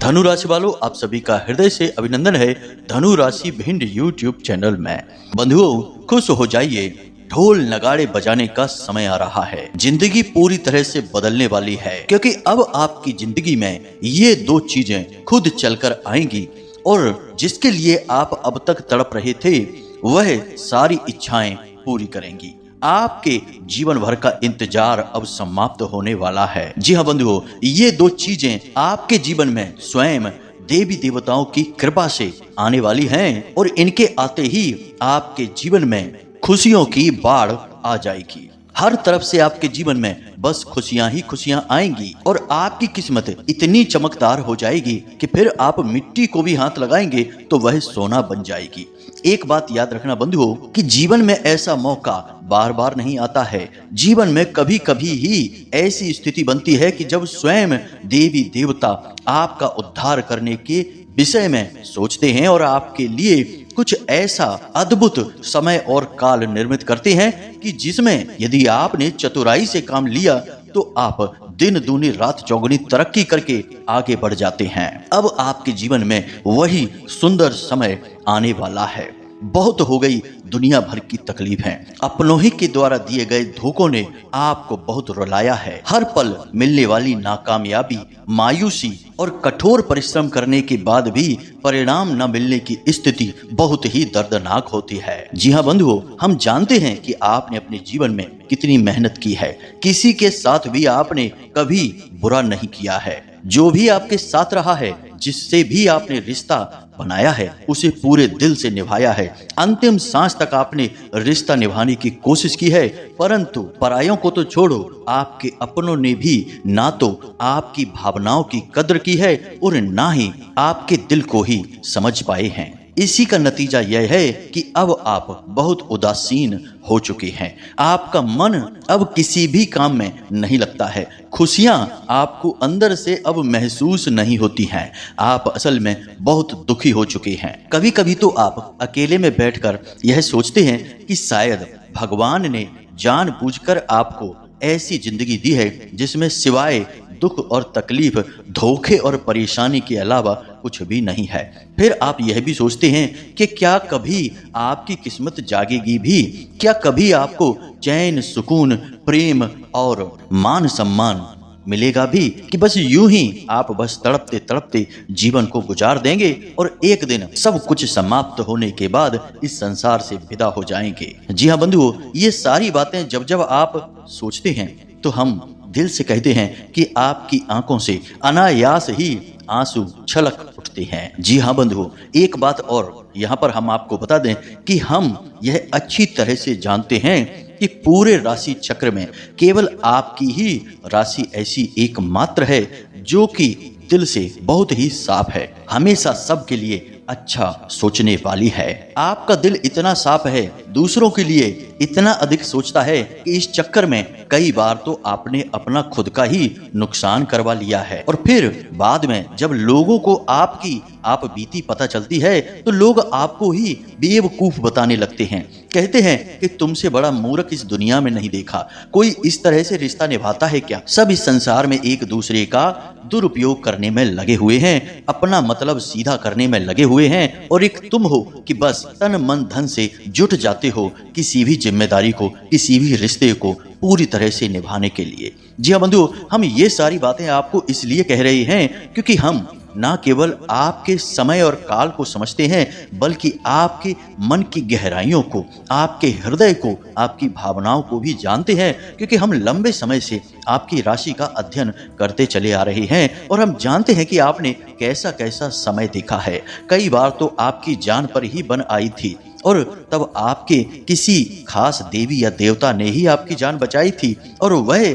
धनु राशि वालों, आप सभी का हृदय से अभिनंदन है धनु राशि भिंड यूट्यूब चैनल में। बंधुओं, खुश हो जाइए, ढोल नगाड़े बजाने का समय आ रहा है। जिंदगी पूरी तरह से बदलने वाली है, क्योंकि अब आपकी जिंदगी में ये दो चीजें खुद चलकर आएंगी और जिसके लिए आप अब तक तड़प रहे थे वह सारी इच्छाएं पूरी करेंगी। आपके जीवन भर का इंतजार अब समाप्त होने वाला है। जी हाँ बंधुओं, ये दो चीजें आपके जीवन में स्वयं देवी देवताओं की कृपा से आने वाली हैं और इनके आते ही आपके जीवन में खुशियों की बाढ़ आ जाएगी। हर तरफ से आपके जीवन में बस खुशियां ही खुशियां आएंगी और आपकी किस्मत इतनी चमकदार हो जाएगी कि फिर आप मिट्टी को भी हाथ लगाएंगे तो वह सोना बन जाएगी। एक बात याद रखना बंधुओं कि जीवन में ऐसा मौका बार बार नहीं आता है। जीवन में कभी कभी ही ऐसी स्थिति बनती है कि जब स्वयं देवी देवता आपका उद्धार करने के विषय में सोचते हैं और आपके लिए कुछ ऐसा अद्भुत समय और काल निर्मित करते हैं कि जिसमें यदि आपने चतुराई से काम लिया तो आप दिन दूनी रात चौगुनी तरक्की करके आगे बढ़ जाते हैं। अब आपके जीवन में वही सुंदर समय आने वाला है। बहुत हो गई दुनिया भर की तकलीफें, अपनों ही के द्वारा दिए गए धोखों ने आपको बहुत रुलाया है। हर पल मिलने वाली नाकामयाबी, मायूसी और कठोर परिश्रम करने के बाद भी परिणाम न मिलने की स्थिति बहुत ही दर्दनाक होती है। जी हाँ बंधुओं, हम जानते हैं कि आपने अपने जीवन में कितनी मेहनत की है। किसी के साथ भी आपने कभी बुरा नहीं किया है। जो भी आपके साथ रहा है, जिससे भी आपने रिश्ता बनाया है, उसे पूरे दिल से निभाया है। अंतिम सांस तक आपने रिश्ता निभाने की कोशिश की है, परंतु परायों को तो छोड़ो, आपके अपनों ने भी ना तो आपकी भावनाओं की कद्र की है और ना ही आपके दिल को ही समझ पाए हैं। इसी का नतीजा यह है कि अब आप बहुत उदासीन हो चुके हैं। आपका मन अब किसी भी काम में नहीं लगता है। खुशियां आपको अंदर से अब महसूस नहीं होती हैं। आप असल में बहुत दुखी हो चुके हैं। कभी कभी तो आप अकेले में बैठकर यह सोचते हैं कि शायद भगवान ने जानबूझकर आपको ऐसी जिंदगी दी है जिसमें सिवाय दुख और तकलीफ, धोखे और परेशानी के अलावा कुछ भी नहीं है। फिर आप यह भी सोचते हैं कि क्या कभी आपकी किस्मत जागेगी भी? क्या कभी आपको चैन, सुकून, प्रेम और मान सम्मान मिलेगा भी, कि बस यूं ही आप बस तड़पते तड़पते जीवन को गुजार देंगे और एक दिन सब कुछ समाप्त होने के बाद इस संसार से विदा हो जाएंगे। जी हाँ बंधुओं, ये सारी बातें जब जब आप सोचते हैं तो हम दिल से कहते हैं कि आपकी आंखों से अनायास ही आंसू छलक उठते हैं। जी हाँ बंधुओं, एक बात और यहाँ पर हम आपको बता दें कि हम यह अच्छी तरह से जानते हैं कि पूरे राशि चक्र में केवल आपकी ही राशि ऐसी एकमात्र है जो कि दिल से बहुत ही साफ है, हमेशा सबके लिए अच्छा सोचने वाली है। आपका दिल इतना साफ है, दूसरों के लिए इतना अधिक सोचता है कि इस चक्कर में कई बार तो आपने अपना खुद का ही नुकसान करवा लिया है। और फिर बाद में जब लोगों को आपकी आप बीती पता चलती है तो लोग आपको ही बेवकूफ बताने लगते हैं। कहते हैं कि तुमसे बड़ा मूर्ख इस दुनिया में नहीं देखा। कोई इस तरह से रिश्ता निभाता है क्या? सब इस संसार में एक दूसरे का दुरुपयोग करने में लगे हुए हैं, अपना मतलब सीधा करने में लगे हुए हैं और एक तुम हो कि बस तन मन धन से जुट जाते हो किसी भी जिम्मेदारी को, किसी भी रिश्ते को पूरी तरह से निभाने के लिए। जी हाँ बंधु, हम ये सारी बातें आपको इसलिए कह रहे हैं क्योंकि हम ना केवल आपके समय और काल को समझते हैं, बल्कि आपके मन की गहराइयों को, आपके हृदय को, आपकी भावनाओं को भी जानते हैं, क्योंकि हम लंबे समय से आपकी राशि का अध्ययन करते चले आ रहे हैं और हम जानते हैं कि आपने कैसा कैसा समय देखा है। कई बार तो आपकी जान पर ही बन आई थी और तब आपके किसी खास देवी या देवता ने ही आपकी जान बचाई थी और वह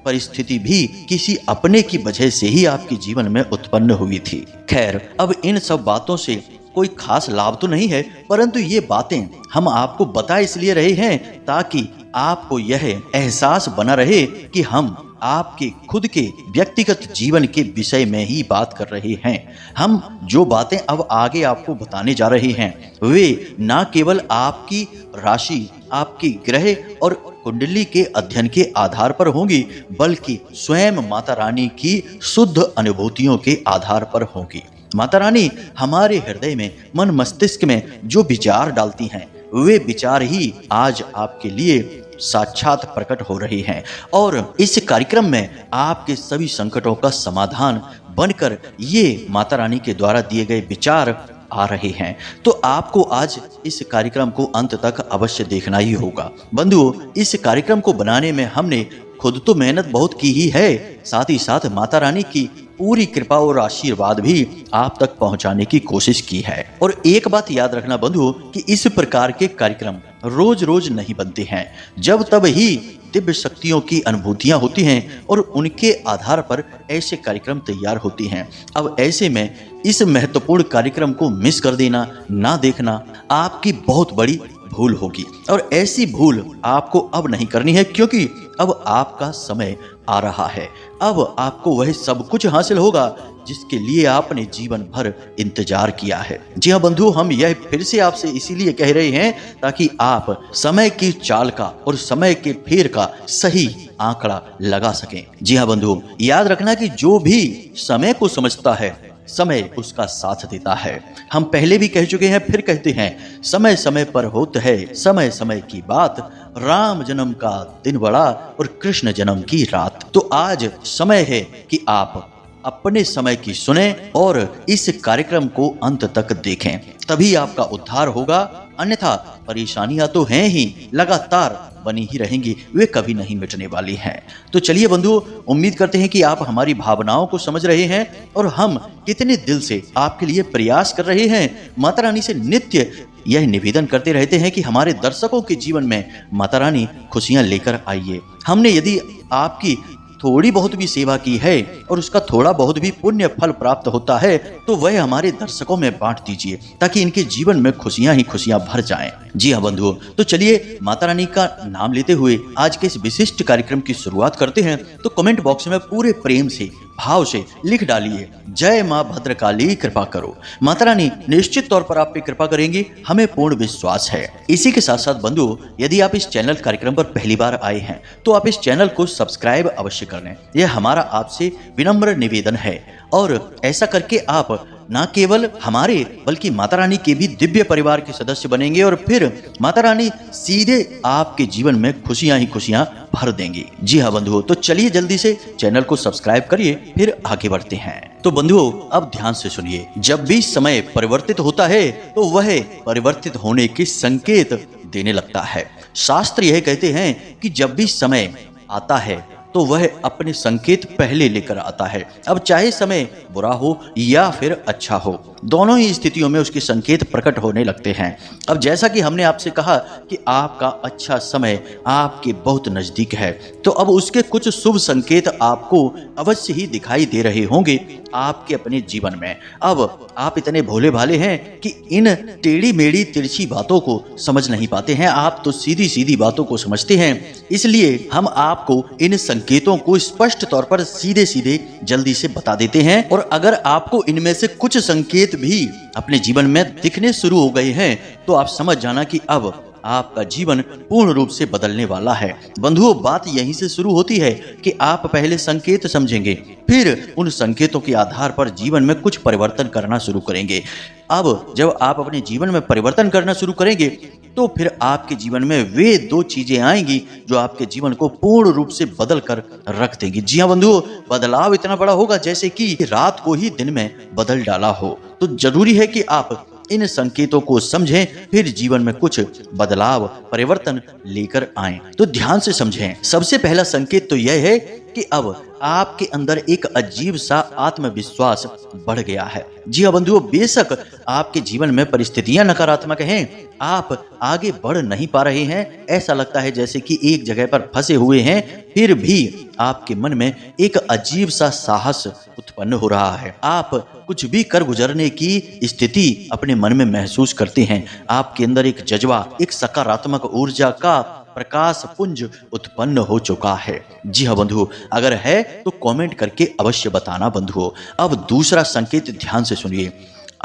परिस्थिति भी किसी अपने की वजह से ही आपके जीवन में उत्पन्न हुई थी। खैर, अब इन सब बातों से कोई खास लाभ तो नहीं है, परंतु ये बातें हम आपको बता इसलिए रहे हैं ताकि आपको यह एहसास बना रहे कि हम आपके खुद के व्यक्तिगत जीवन के विषय में ही बात कर रहे हैं। हम जो बातें अब आगे आपको बताने जा रहे हैं वे न केवल आपकी राशि, आपकी ग्रह और कुंडली के अध्ययन के आधार पर होंगी, बल्कि स्वयं माता रानी की शुद्ध अनुभूतियों के आधार पर होंगी। माता रानी हमारे हृदय में, मन मस्तिष्क में जो विचार डालती हैं वे विचार ही आज आपके लिए साक्षात प्रकट हो रही हैं और इस कार्यक्रम में आपके सभी संकटों का समाधान बनकर ये माता रानी के द्वारा दिए गए विचार आ रहे हैं। तो आपको आज इस कार्यक्रम को अंत तक अवश्य देखना ही होगा। बंधुओं, इस कार्यक्रम को बनाने में हमने खुद तो मेहनत बहुत की ही है, साथ ही साथ माता रानी की पूरी कृपा और आशीर्वाद भी आप तक पहुंचाने की कोशिश की है। और एक बात याद रखना बंधुओं कि इस प्रकार के कार्यक्रम रोज रोज नहीं बनते हैं, जब तब ही दिव्य शक्तियों की अनुभूतियां होती हैं और उनके आधार पर ऐसे कार्यक्रम तैयार होती हैं। अब ऐसे में इस महत्वपूर्ण कार्यक्रम को मिस कर देना, ना देखना आपकी बहुत बड़ी भूल होगी और ऐसी भूल आपको अब नहीं करनी है, क्योंकि अब आपका समय आ रहा है। अब आपको वह सब कुछ हासिल होगा जिसके लिए आपने जीवन भर इंतजार किया है। जी हाँ बंधु, हम यह फिर से आपसे इसीलिए कह रहे हैं ताकि आप समय की चाल का और समय के फेर का सही आंकड़ा लगा सकें। जी हाँ बंधु, याद रखना कि जो भी समय को समझता है समय उसका साथ देता है। हम पहले भी कह चुके हैं, फिर कहते हैं, समय समय पर होता है समय समय की बात, राम जन्म का दिन बड़ा और कृष्ण जन्म की रात। तो आज समय है कि आप अपने समय की सुने और इस कार्यक्रम को अंत तक देखें, तभी आपका उद्धार होगा। अन्यथा परेशानियां तो हैं ही, लगातार बनी ही रहेंगी, वे कभी नहीं मिटने वाली हैं। तो चलिए बंधुओं, उम्मीद करते हैं कि आप हमारी भावनाओं को समझ रहे हैं और हम कितने दिल से आपके लिए प्रयास कर रहे हैं। माता रानी से नित्य यह निवेदन करते रहते हैं कि हमारे दर्शकों के जीवन में माता रानी खुशियां लेकर आइए। हमने यदि आपकी थोड़ी बहुत भी सेवा की है और उसका थोड़ा बहुत भी पुण्य फल प्राप्त होता है तो वह हमारे दर्शकों में बांट दीजिए, ताकि इनके जीवन में खुशियां ही खुशियां भर जाएं। जी हाँ बंधुओं, तो चलिए माता रानी का नाम लेते हुए आज के इस विशिष्ट कार्यक्रम की शुरुआत करते हैं। तो कमेंट बॉक्स में पूरे प्रेम से, भाव से लिख डालिए, जय माँ भद्रकाली कृपा करो। माता रानी निश्चित तौर पर आप पे कृपा करेंगी, हमें पूर्ण विश्वास है। इसी के साथ साथ बंधुओं, यदि आप इस चैनल कार्यक्रम पर पहली बार आए हैं तो आप इस चैनल को सब्सक्राइब अवश्य कर लें। यह हमारा आपसे विनम्र निवेदन है और ऐसा करके आप न केवल हमारे बल्कि माता रानी के भी दिव्य परिवार के सदस्य बनेंगे और फिर माता रानी सीधे आपके जीवन में खुशियां ही खुशियां भर देंगी। जी हाँ बंधुओं, तो चलिए जल्दी से चैनल को सब्सक्राइब करिए, फिर आगे बढ़ते हैं। तो बंधुओं, अब ध्यान से सुनिए, जब भी समय परिवर्तित होता है तो वह परिवर्तित होने के संकेत देने लगता है। शास्त्र यह कहते हैं कि जब भी समय आता है तो वह अपने संकेत पहले लेकर आता है। अब चाहे समय बुरा हो या फिर अच्छा हो, दोनों ही स्थितियों में उसके संकेत प्रकट होने लगते हैं। अब जैसा कि हमने आपसे कहा कि आपका अच्छा समय आपके बहुत नजदीक है, तो अब उसके कुछ शुभ संकेत आपको अवश्य ही दिखाई दे रहे होंगे आपके अपने जीवन में। अब आप इतने भोले भाले हैं कि इन टेढ़ी मेढ़ी तिरछी बातों को समझ नहीं पाते हैं, आप तो सीधी सीधी बातों को समझते हैं। इसलिए हम आपको इन संकेतों को स्पष्ट तौर पर सीधे सीधे जल्दी से बता देते हैं। और अगर आपको इनमें से कुछ संकेत भी अपने जीवन में दिखने शुरू हो गए हैं तो आप समझ जाना कि अब आपका जीवन पूर्ण रूप से बदलने वाला है। बंधुओं, बात यहीं से शुरू होती है कि आप पहले संकेत समझेंगे, फिर उन संकेतों के आधार पर जीवन में कुछ परिवर्तन करना शुरू करेंगे। अब जब आप अपने जीवन में परिवर्तन करना शुरू करेंगे तो फिर आपके जीवन में वे दो चीजें आएंगी जो आपके जीवन को पूर्ण रूप से बदल कर रख देंगी। जी हाँ बंधुओं, बदलाव इतना बड़ा होगा जैसे कि रात को ही दिन में बदल डाला हो। तो जरूरी है कि आप इन संकेतों को समझें, फिर जीवन में कुछ बदलाव, परिवर्तन लेकर आएं। तो ध्यान से समझें। सबसे पहला संकेत तो यह है कि अब आपके अंदर एक अजीब सा आत्मविश्वास बढ़ गया है। जी हाँ बंधुओं, बेशक आपके जीवन में परिस्थितियां नकारात्मक हैं, आप आगे बढ़ नहीं पा रहे हैं, ऐसा लगता है जैसे कि एक जगह पर फंसे हुए हैं, फिर भी आपके मन में एक अजीब सा साहस उत्पन्न हो रहा है। आप कुछ भी कर गुजरने की स्थिति अपने मन में महसूस करते हैं। आपके अंदर एक जज्बा, एक सकारात्मक ऊर्जा का प्रकाश पुंज उत्पन्न हो चुका है। जी हाँ बंधुओं, अगर है तो कमेंट करके अवश्य बताना बंधुओं। अब दूसरा संकेत ध्यान से सुनिए।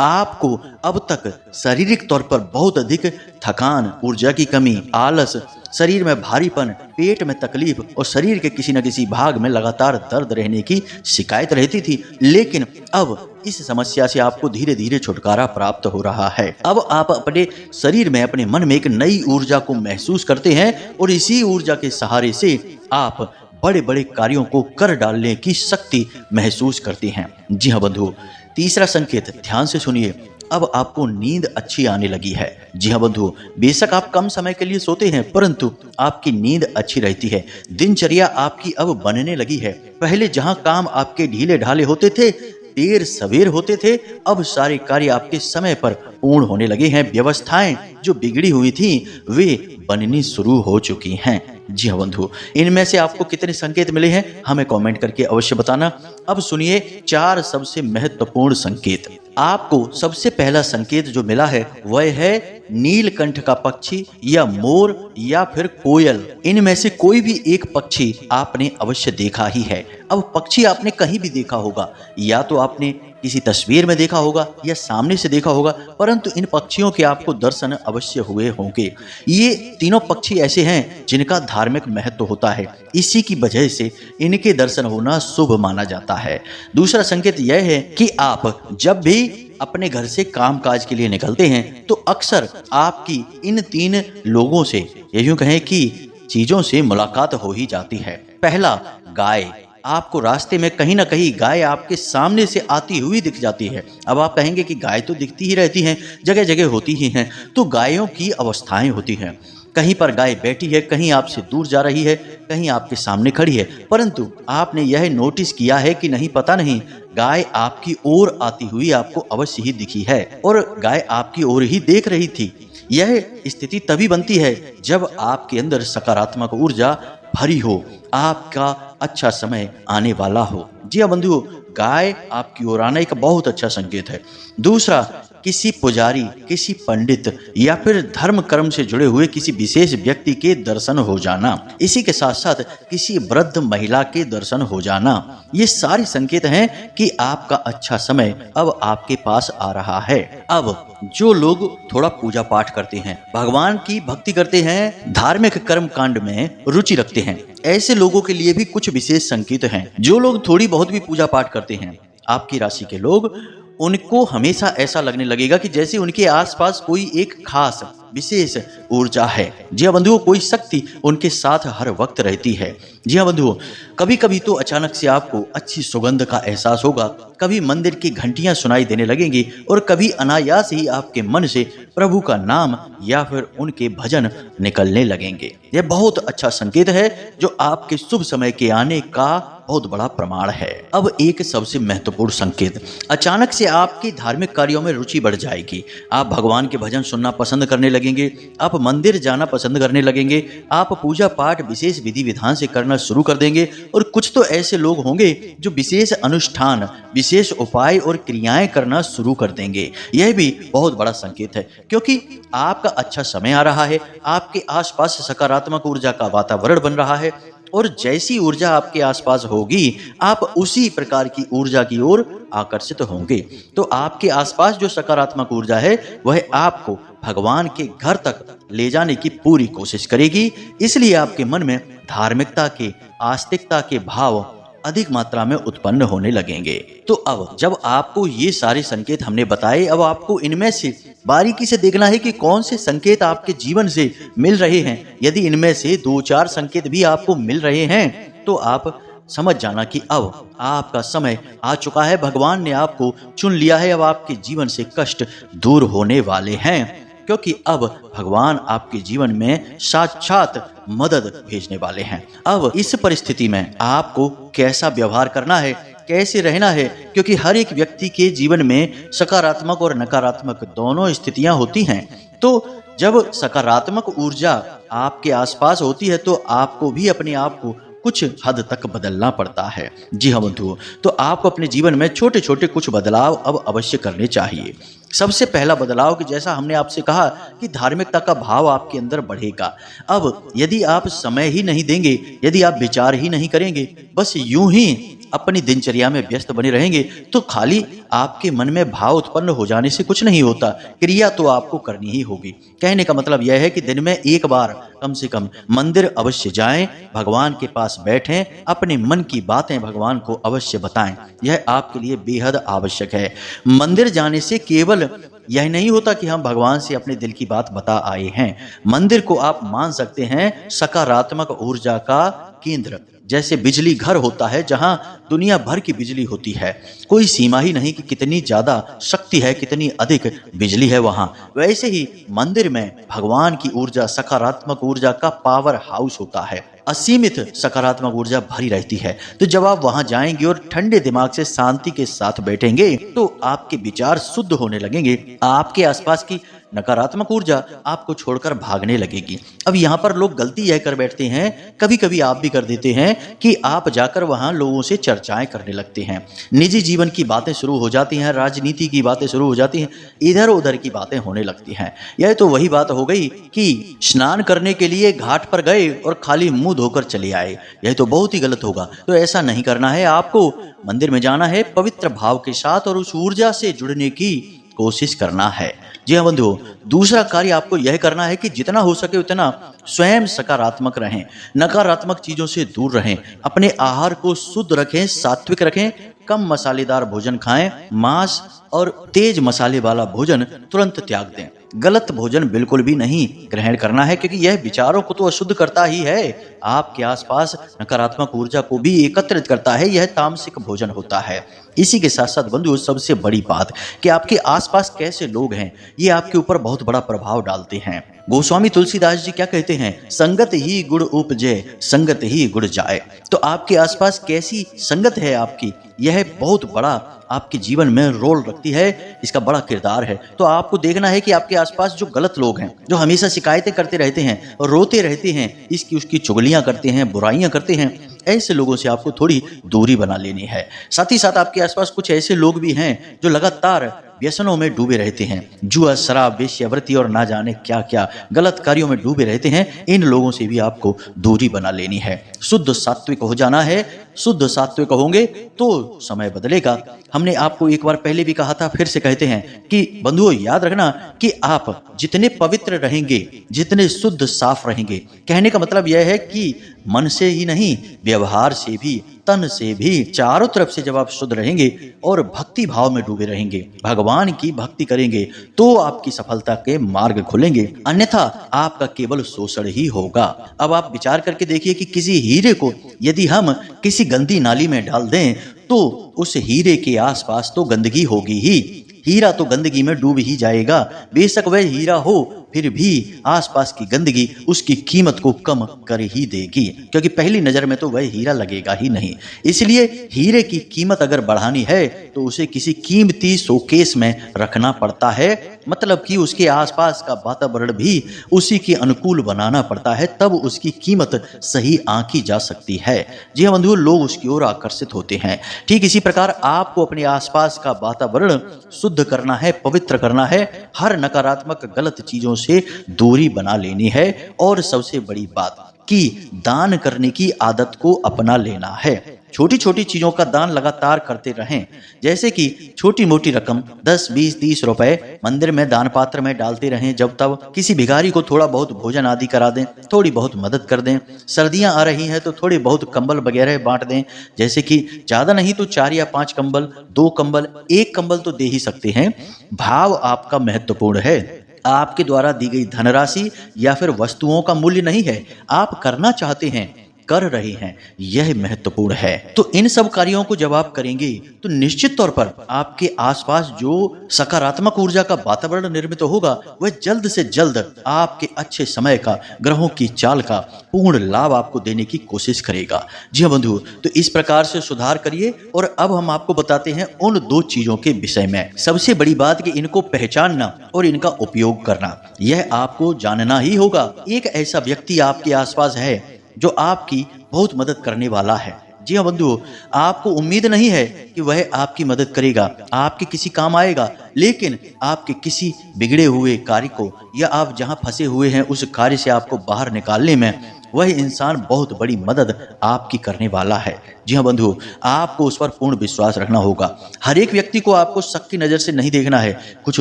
आपको अब तक शारीरिक तौर पर बहुत अधिक थकान, ऊर्जा की कमी, आलस, शरीर में भारीपन, पेट में तकलीफ और शरीर के किसी न किसी भाग में लगातार दर्द रहने की शिकायत रहती थी, लेकिन अब इस समस्या से आपको धीरे धीरे छुटकारा प्राप्त हो रहा है। अब आप अपने शरीर में, अपने मन में एक नई ऊर्जा को महसूस करते हैं और इसी ऊर्जा के सहारे से आप बड़े बड़े कार्यों को कर डालने की शक्ति महसूस करते हैं। जी हाँ बंधुओं, तीसरा संकेत ध्यान से सुनिए। अब आपको नींद अच्छी आने लगी है। जी हाँ बंधुओं, बेशक आप कम समय के लिए सोते हैं, परंतु आपकी नींद अच्छी रहती है। दिनचर्या आपकी अब बनने लगी है। पहले जहां काम आपके ढीले ढाले होते थे, देर सवेर होते थे, अब सारे कार्य आपके समय पर पूर्ण होने लगे हैं। व्यवस्थाएं जो बिगड़ी हुई थी वे बननी शुरू हो चुकी हैं। जी हाँ बंधु, इनमें से आपको कितने संकेत मिले हैं हमें कमेंट करके अवश्य बताना। अब सुनिए 4 सबसे महत्वपूर्ण संकेत। आपको सबसे पहला संकेत जो मिला है वह है नीलकंठ का पक्षी या मोर या फिर कोयल। इनमें से कोई भी एक पक्षी आपने अवश्य देखा ही है। अब पक्षी आपने कहीं भी देखा होगा, या तो आपने किसी तस्वीर में देखा होगा या सामने से देखा होगा, परंतु इन पक्षियों के आपको दर्शन अवश्य हुए होंगे। ये तीनों पक्षी ऐसे हैं जिनका धार्मिक महत्व होता है, इसी की वजह से इनके दर्शन होना शुभ माना जाता है। दूसरा संकेत यह है कि आप जब भी अपने घर से कामकाज के लिए निकलते हैं तो अक्सर आपकी इन 3 लोगों से, या यूं कहें कि चीजों से मुलाकात हो ही जाती है। पहला, गाय। आपको रास्ते में कहीं ना कहीं गाय आपके सामने से आती हुई दिख जाती है। अब आप कहेंगे कि गाय तो दिखती ही रहती हैं, जगह जगह होती ही हैं। तो गायों की अवस्थाएं होती हैं। कहीं पर गाय बैठी है, कहीं आपसे दूर जा रही है, कहीं आपके सामने खड़ी है, परंतु आपने यह नोटिस किया है कि नहीं, पता नहीं, गाय आपकी ओर आती हुई आपको अवश्य ही दिखी है और गाय आपकी ओर ही देख रही थी। यह स्थिति तभी बनती है जब आपके अंदर सकारात्मक ऊर्जा भरी हो, आपका अच्छा समय आने वाला हो। जी हाँ बंधुओं, गाय आपकी ओर आना एक बहुत अच्छा संकेत है। दूसरा, किसी पुजारी, किसी पंडित या फिर धर्म कर्म से जुड़े हुए किसी विशेष व्यक्ति के दर्शन हो जाना, इसी के साथ साथ किसी वृद्ध महिला के दर्शन हो जाना, ये सारे संकेत हैं कि आपका अच्छा समय अब आपके पास आ रहा है। अब जो लोग थोड़ा पूजा पाठ करते हैं, भगवान की भक्ति करते हैं, धार्मिक कर्म कांड में रुचि रखते हैं, ऐसे लोगों के लिए भी कुछ विशेष संकेत हैं। जो लोग थोड़ी बहुत भी पूजा पाठ करते हैं, आपकी राशि के लोग, उनको हमेशा ऐसा लगने लगेगा कि जैसे उनके आसपास कोई एक खास विशेष ऊर्जा है। जी हाँ बंधुओं, कोई शक्ति उनके साथ हर वक्त रहती है। जी हाँ बंधुओं, कभी कभी तो अचानक से आपको अच्छी सुगंध का एहसास होगा, कभी मंदिर की घंटियां सुनाई देने लगेंगी और कभी अनायास ही आपके मन से प्रभु का नाम या फिर उनके भजन निकलने लगेंगे। यह बहुत अच्छा संकेत है जो आपके शुभ समय के आने का बहुत बड़ा प्रमाण है। अब एक सबसे महत्वपूर्ण संकेत, अचानक से आपकी धार्मिक कार्यों में रुचि बढ़ जाएगी। आप भगवान के भजन सुनना पसंद करने लगेंगे, आप मंदिर जाना पसंद करने लगेंगे, आप पूजा पाठ विशेष विधि विधान से करना शुरू कर देंगे और कुछ तो ऐसे लोग होंगे जो विशेष अनुष्ठान, विशेष उपाय और क्रियाएं करना शुरू कर देंगे। यह भी बहुत बड़ा संकेत है क्योंकि आपका अच्छा समय आ रहा है, आपके आसपास सकारात्मक ऊर्जा का वातावरण बन रहा है और जैसी ऊर्जा आपके आसपास होगी, आप उसी प्रकार की ऊर्जा की ओर आकर्षित होंगे। तो आपके आसपास जो सकारात्मक ऊर्जा है वह आपको भगवान के घर तक ले जाने की पूरी कोशिश करेगी। इसलिए आपके मन में धार्मिकता के, आस्तिकता के भाव अधिक मात्रा में उत्पन्न होने लगेंगे। तो अब जब आपको ये सारे संकेत हमने बताए, अब आपको इनमें से बारीकी से देखना है कि कौन से संकेत आपके जीवन से मिल रहे हैं। यदि इनमें से 2-4 संकेत भी आपको मिल रहे हैं तो आप समझ जाना कि अब आपका समय आ चुका है, भगवान ने आपको चुन लिया है। अब आपके जीवन से कष्ट दूर होने वाले हैं क्योंकि अब भगवान आपके जीवन में साक्षात मदद भेजने वाले हैं। अब इस परिस्थिति में आपको कैसा व्यवहार करना है, कैसे रहना है, क्योंकि हर एक व्यक्ति के जीवन में सकारात्मक और नकारात्मक दोनों स्थितियां होती हैं। तो जब सकारात्मक ऊर्जा आपके आसपास होती है तो आपको भी अपने आप को कुछ हद तक बदलना पड़ता है। जी हाँ बंधुओं, तो आपको अपने जीवन में छोटे छोटे कुछ बदलाव अब अवश्य करने चाहिए। सबसे पहला बदलाव कि जैसा हमने आपसे कहा कि धार्मिकता का भाव आपके अंदर बढ़ेगा। अब यदि आप समय ही नहीं देंगे, यदि आप विचार ही नहीं करेंगे, बस यूं ही अपनी दिनचर्या में व्यस्त बने रहेंगे, तो खाली आपके मन में भाव उत्पन्न हो जाने से कुछ नहीं होता, क्रिया तो आपको करनी ही होगी। कहने का मतलब यह है कि दिन में एक बार कम से कम मंदिर अवश्य जाएं, भगवान के पास बैठें, अपने मन की बातें भगवान को अवश्य बताएं। यह आपके लिए बेहद आवश्यक है। मंदिर जाने से केवल यह नहीं होता कि हम भगवान से अपने दिल की बात बता आए हैं। मंदिर को आप मान सकते हैं सकारात्मक ऊर्जा का केंद्र। जैसे बिजली घर होता है जहां दुनिया भर की बिजली होती है, कोई सीमा ही नहीं कि कितनी ज्यादा शक्ति है, कितनी अधिक बिजली है वहां, वैसे ही मंदिर में भगवान की ऊर्जा, सकारात्मक ऊर्जा का पावर हाउस होता है। असीमित सकारात्मक ऊर्जा भरी रहती है। तो जब आप वहां जाएंगे और ठंडे दिमाग से शांति के साथ बैठेंगे तो आपके विचार शुद्ध होने लगेंगे, आपके आसपास की नकारात्मक ऊर्जा आपको छोड़कर भागने लगेगी। अब यहाँ पर लोग गलती यह कर बैठते हैं, कभी कभी आप भी कर देते हैं, कि आप जाकर वहां लोगों से चर्चाएं करने लगते हैं, निजी जीवन की बातें शुरू हो जाती हैं, राजनीति की बातें शुरू हो जाती हैं, इधर उधर की बातें होने लगती हैं। यह तो वही बात हो गई कि स्नान करने के लिए घाट पर गए और खाली मुंह धोकर चले आए। यह तो बहुत ही गलत होगा। तो ऐसा नहीं करना है, आपको मंदिर में जाना है पवित्र भाव के साथ और उस ऊर्जा से जुड़ने की कोशिश करना है। जी हाँ बंधुओं, दूसरा कार्य आपको यह करना है कि जितना हो सके उतना स्वयं सकारात्मक रहें, नकारात्मक चीजों से दूर रहें, अपने आहार को शुद्ध रखें, सात्विक रखें, कम मसालेदार भोजन खाएं, मांस और तेज मसाले वाला भोजन तुरंत त्याग दें। गलत भोजन बिल्कुल भी नहीं ग्रहण करना है, क्योंकि यह विचारों को तो अशुद्ध करता ही है, आपके आसपास नकारात्मक ऊर्जा को भी एकत्रित करता है। यह तामसिक भोजन होता है। इसी के साथ साथ बंधुओं, सबसे बड़ी बात कि आपके आसपास कैसे लोग हैं, ये आपके ऊपर बहुत बड़ा प्रभाव डालते हैं। गोस्वामी तुलसीदास जी क्या कहते हैं, संगत ही गुण उपजे, संगत ही गुण जाए। तो आपके आसपास कैसी संगत है आपकी, यह बहुत बड़ा आपके जीवन में रोल रखती है, इसका बड़ा किरदार है। तो आपको देखना है कि आपके आसपास जो गलत लोग हैं, जो हमेशा शिकायतें करते रहते हैं, रोते रहते हैं, इसकी उसकी चुगलियां करते हैं, बुराइयां करते हैं, ऐसे लोगों से आपको थोड़ी दूरी बना लेनी है। साथ ही साथ आपके आसपास कुछ ऐसे लोग भी हैं जो लगातार व्यसनों में डूबे रहते हैं, जुआ, शराब, वेश्यावृत्ति और ना जाने क्या क्या गलत कार्यों में डूबे रहते हैं। इन लोगों से भी आपको दूरी बना लेनी है, शुद्ध सात्विक हो जाना है। शुद्ध सात्विक होंगे तो समय बदलेगा। हमने आपको एक बार पहले भी कहा था, फिर से कहते हैं कि बंधुओं याद रखना कि आप जितने पवित्र रहेंगे, जितने शुद्ध साफ रहेंगे, कहने का मतलब यह है कि मन से ही नहीं, व्यवहार से भी, तन से भी, चारों तरफ से जब आप शुद्ध रहेंगे और भक्ति भाव में डूबे रहेंगे, भगवान की भक्ति करेंगे, तो आपकी सफलता के मार्ग खुलेंगे, अन्यथा आपका केवल शोषण ही होगा। अब आप विचार करके देखिए कि किसी हीरे को यदि हम किसी गंदी नाली में डाल दें तो उस हीरे के आसपास तो गंदगी होगी ही, हीरा तो गंदगी में डूब ही जाएगा। बेशक वह हीरा हो, फिर भी आसपास की गंदगी उसकी कीमत को कम कर ही देगी, क्योंकि पहली नजर में तो वह हीरा लगेगा ही नहीं। इसलिए हीरे की कीमत अगर बढ़ानी है तो उसे किसी कीमती शोकेस में रखना पड़ता है, मतलब कि उसके आसपास का वातावरण भी उसी के अनुकूल बनाना पड़ता है, तब उसकी कीमत सही आंकी जा सकती है। जी हाँ बंधुओं, लोग उसकी ओर आकर्षित होते हैं। ठीक इसी प्रकार आपको अपने आसपास का वातावरण शुद्ध करना है, पवित्र करना है, हर नकारात्मक गलत चीजों से दूरी बना लेनी है। और सबसे बड़ी बात कि दान करने की आदत को अपना लेना है। छोटी छोटी चीजों का दान लगातार करते रहें, जैसे कि छोटी मोटी रकम 10, 20, 30 रुपए मंदिर में दान पात्र में डालते रहें। जब तब किसी भिखारी को थोड़ा बहुत भोजन आदि करा दें, थोड़ी बहुत मदद कर दें। सर्दियां आ रही हैं तो थोड़े बहुत कंबल वगैरह बांट दें, जैसे कि ज्यादा नहीं तो 4 या 5 कंबल, 2 कंबल, 1 कंबल तो दे ही सकते हैं। भाव आपका महत्वपूर्ण है। आपके द्वारा दी गई धनराशि या फिर वस्तुओं का मूल्य नहीं है, आप करना चाहते हैं, कर रहे हैं, यह महत्वपूर्ण है। तो इन सब कार्यों को जब आप करेंगे तो निश्चित तौर पर आपके आसपास जो सकारात्मक ऊर्जा का वातावरण निर्मित होगा, वह जल्द से जल्द आपके अच्छे समय का, ग्रहों की चाल का पूर्ण लाभ आपको देने की कोशिश करेगा। जी हाँ बंधु, तो इस प्रकार से सुधार करिए। और अब हम आपको बताते हैं उन 2 चीजों के विषय में। सबसे बड़ी बात कि इनको पहचानना और इनका उपयोग करना, यह आपको जानना ही होगा। एक ऐसा व्यक्ति आपके आसपास है जो आपकी बहुत मदद करने वाला है, जी हाँ बंधुओं, आपको उम्मीद नहीं है कि वह आपकी मदद करेगा, आपके किसी काम आएगा, लेकिन आपके किसी बिगड़े हुए कार्य को या आप जहां फंसे हुए हैं उस कार्य से आपको बाहर निकालने में वह इंसान बहुत बड़ी मदद आपकी करने वाला है। जी हाँ बंधुओं, आपको उस पर पूर्ण विश्वास रखना होगा। हर एक व्यक्ति को आपको शक की नज़र से नहीं देखना है। कुछ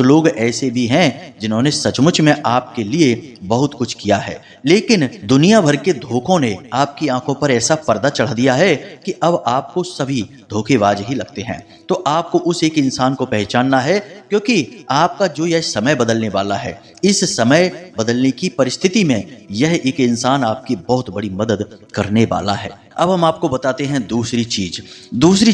लोग ऐसे भी हैं जिन्होंने सचमुच में आपके लिए बहुत कुछ किया है, लेकिन दुनिया भर के धोखों ने आपकी आंखों पर ऐसा पर्दा चढ़ा दिया है कि अब आपको सभी धोखेबाज ही लगते हैं। तो आपको उस एक इंसान को पहचानना है, क्योंकि आपका जो यह समय बदलने वाला है, इस समय बदलने की परिस्थिति में यह एक इंसान आपकी बहुत बड़ी मदद करने वाला है। अब हम आपको बताते हैं दूसरी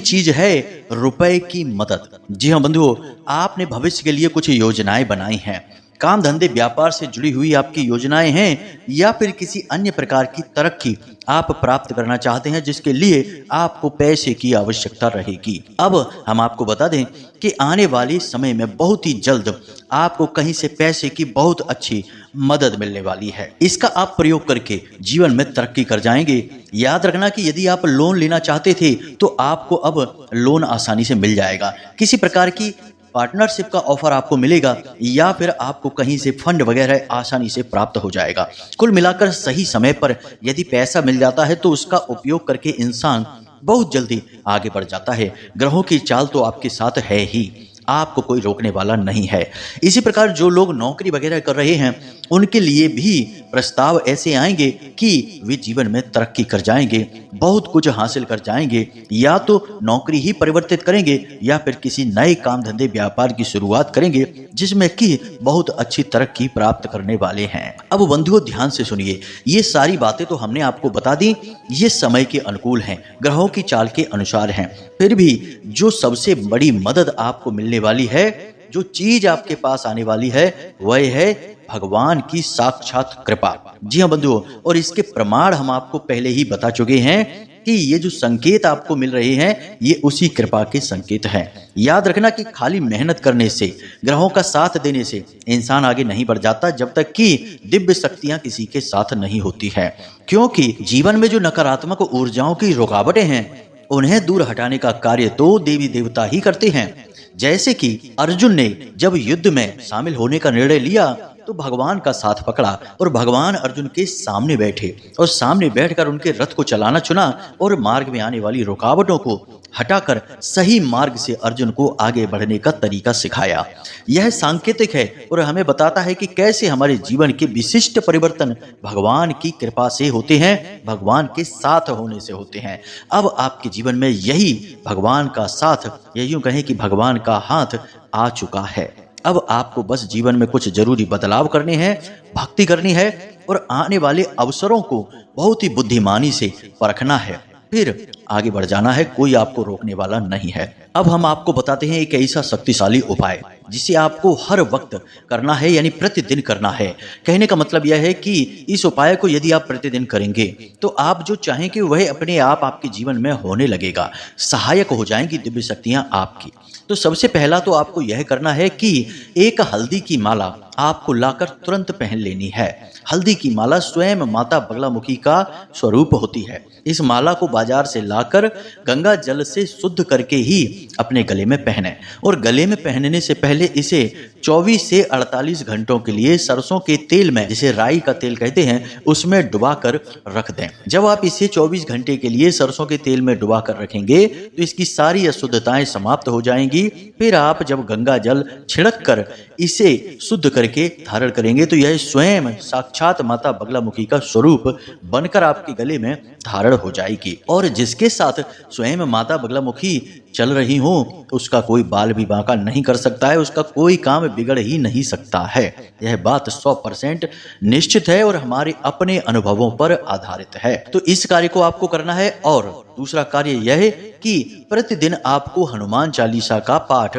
चीज है रुपए की मदद। जी हाँ बंधुओं, आपने भविष्य के लिए कुछ योजनाएं बनाई हैं, काम धंधे व्यापार से जुड़ी हुई आपकी योजनाएं हैं, या फिर किसी अन्य प्रकार की तरक्की आप प्राप्त करना चाहते हैं जिसके लिए आपको पैसे की आवश्यकता रहेगी। अब हम आपको बता दें कि आने वाले समय में बहुत ही जल्द आपको कहीं से पैसे की बहुत अच्छी मदद मिलने वाली है। इसका आप प्रयोग करके जीवन में तरक्की कर जाएंगे। याद रखना कि यदि आप लोन लेना चाहते थे तो आपको अब लोन आसानी से मिल जाएगा। किसी प्रकार की पार्टनरशिप का ऑफर आपको मिलेगा, या फिर आपको कहीं से फंड वगैरह आसानी से प्राप्त हो जाएगा। कुल मिलाकर सही समय पर यदि पैसा मिल जाता है तो उसका उपयोग करके इंसान बहुत जल्दी आगे बढ़ जाता है। ग्रहों की चाल तो आपके साथ है ही, आपको कोई रोकने वाला नहीं है। इसी प्रकार जो लोग नौकरी वगैरह कर रहे हैं उनके लिए भी प्रस्ताव ऐसे आएंगे कि वे जीवन में तरक्की कर जाएंगे, बहुत कुछ हासिल कर जाएंगे। या तो नौकरी ही परिवर्तित करेंगे या फिर किसी नए काम धंधे व्यापार की शुरुआत करेंगे जिसमें कि बहुत अच्छी तरक्की प्राप्त करने वाले हैं। अब बंधुओं ध्यान से सुनिए, ये सारी बातें तो हमने आपको बता दी, ये समय के अनुकूल हैं, ग्रहों की चाल के अनुसार हैं। फिर भी जो सबसे बड़ी मदद आपको मिलने वाली है, जो चीज आपके पास आने वाली है, वह है भगवान की साक्षात कृपा। जी हाँ बंधुओं, और इसके प्रमाण हम आपको पहले ही बता चुके हैं कि ये जो संकेत आपको मिल रहे हैं ये उसी कृपा के संकेत हैं। याद रखना कि खाली मेहनत करने से, ग्रहों का साथ देने से इंसान आगे नहीं बढ़ जाता जब तक कि दिव्य शक्तियां किसी के साथ नहीं होती है। क्योंकि जीवन में जो नकारात्मक ऊर्जाओं की रुकावटें हैं उन्हें दूर हटाने का कार्य तो देवी देवता ही करते हैं। जैसे कि अर्जुन ने जब युद्ध में शामिल होने का निर्णय लिया तो भगवान का साथ पकड़ा और भगवान अर्जुन के सामने बैठे और सामने बैठकर उनके रथ को चलाना चुना और मार्ग में आने वाली रुकावटों को हटाकर सही मार्ग से अर्जुन को आगे बढ़ने का तरीका सिखाया। यह सांकेतिक है और हमें बताता है कि कैसे हमारे जीवन के विशिष्ट परिवर्तन भगवान की कृपा से होते हैं, भगवान के साथ होने से होते हैं। अब आपके जीवन में यही भगवान का साथ, या यूं कहें कि भगवान का हाथ आ चुका है। अब आपको बस जीवन में कुछ जरूरी बदलाव करने हैं, भक्ति करनी है और आने वाले अवसरों को बहुत ही बुद्धिमानी से परखना है, फिर आगे बढ़ जाना है। कोई आपको रोकने वाला नहीं है। अब हम आपको बताते हैं एक ऐसा शक्तिशाली उपाय जिसे आपको हर वक्त करना है, यानी प्रतिदिन करना है। कहने का मतलब यह है कि इस उपाय को यदि आप प्रतिदिन करेंगे तो आप जो चाहें कि वह अपने आप आपके जीवन में होने लगेगा, सहायक हो जाएंगी दिव्य शक्तियां आपकी। तो सबसे पहला तो आपको यह करना है कि एक हल्दी की माला आपको लाकर तुरंत पहन लेनी है। हल्दी की माला स्वयं माता बगलामुखी का स्वरूप होती है। इस माला को बाजार से लाकर गंगा जल से शुद्ध करके ही अपने गले में पहने और गले में पहनने से पहले इसे 24 से 48 घंटों के लिए सरसों के तेल में, जिसे राई का तेल कहते हैं, उसमें डुबा कर रख दें। जब आप इसे 24 घंटे के लिए सरसों के तेल में डुबा कर रखेंगे तो इसकी सारी अशुद्धताएं समाप्त हो जाएंगी। फिर आप जब गंगा जल छिड़क कर इसे शुद्ध करके धारण करेंगे तो यह स्वयं साक्षात माता बगलामुखी का स्वरूप बनकर आपके गले में धारण हो जाएगी। और जिसके साथ स्वयं माता बगलामुखी चल रही हो उसका कोई बाल भी बांका नहीं कर सकता है, उसका कोई काम बिगड़ ही नहीं सकता है। यह बात 100% निश्चित है और हमारे अपने अनुभवों पर आधारित है। तो इस कार्य को आपको करना है। और दूसरा कार्य यह है कि प्रतिदिन आपको हनुमान चालीसा का पाठ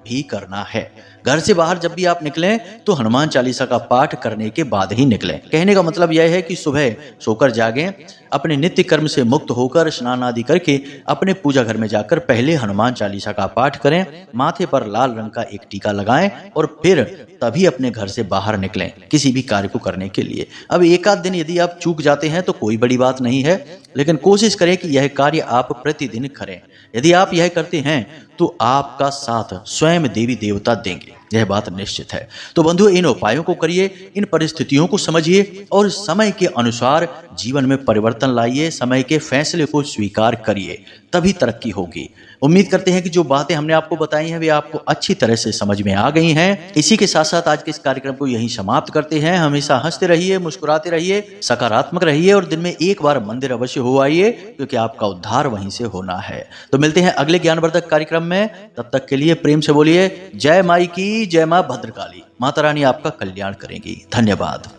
भी करना है। घर से बाहर जब भी आप निकलें तो हनुमान चालीसा का पाठ करने के बाद ही निकलें। कहने का मतलब यह है कि सुबह सोकर जागें, अपने नित्य कर्म से मुक्त होकर स्नान आदि करके अपने पूजा घर में जाकर पहले हनुमान चालीसा का पाठ करें, माथे पर लाल रंग का एक टीका लगाएं और फिर तभी अपने घर से बाहर निकलें किसी भी कार्य को करने के लिए। अब एक आध दिन यदि आप चूक जाते हैं तो कोई बड़ी बात नहीं है, लेकिन कोशिश करें कि यह कार्य आप प्रतिदिन करें। यदि आप यह करते हैं तो आपका साथ स्वयं देवी देवता देंगे, यह बात निश्चित है। तो बंधुओं, इन उपायों को करिए, इन परिस्थितियों को समझिए और समय के अनुसार जीवन में परिवर्तन लाइए, समय के फैसले को स्वीकार करिए, तभी तरक्की होगी। उम्मीद करते हैं कि जो बातें हमने आपको बताई हैं वे आपको अच्छी तरह से समझ में आ गई हैं। इसी के साथ साथ आज के इस कार्यक्रम को यहीं समाप्त करते हैं। हमेशा हंसते रहिए, मुस्कुराते रहिए, सकारात्मक रहिए और दिन में एक बार मंदिर अवश्य हो आइए, क्योंकि आपका उद्धार वहीं से होना है। तो मिलते हैं अगले ज्ञानवर्धक कार्यक्रम में, तब तक के लिए प्रेम से बोलिए जय माई की, जय मां भद्रकाली। माता रानी आपका कल्याण करेंगी। धन्यवाद।